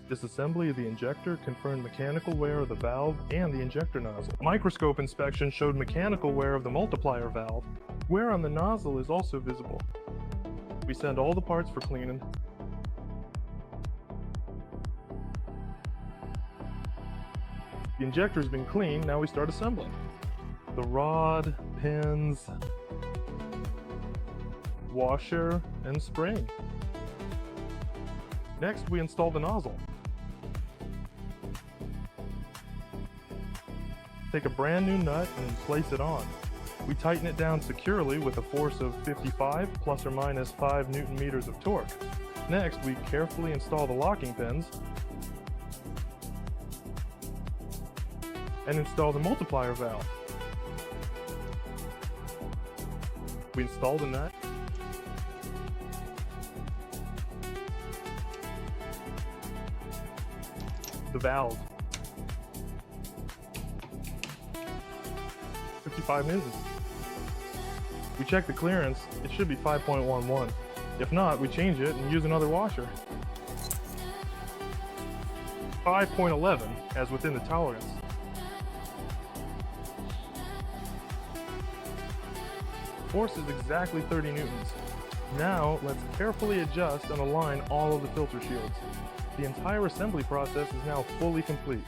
Disassembly of the injector confirmed mechanical wear of the valve and the injector nozzle. Microscope inspection showed mechanical wear of the multiplier valve. Wear on the nozzle is also visible. We send all the parts for cleaning. The injector's been cleaned, now we start assembling. The rod, pins, washer, and spring. Next, we install the nozzle. Take a brand new nut and place it on. We tighten it down securely with a force of 55 plus or minus 5 Newton meters of torque. Next, we carefully install the locking pins and install the multiplier valve. We install the nut, the valve, 55 newtons. We check the clearance, it should be 5.11. If not, we change it and use another washer. 5.11, as within the tolerance. Force is exactly 30 newtons. Now, let's carefully adjust and align all of the filter shields. The entire assembly process is now fully complete.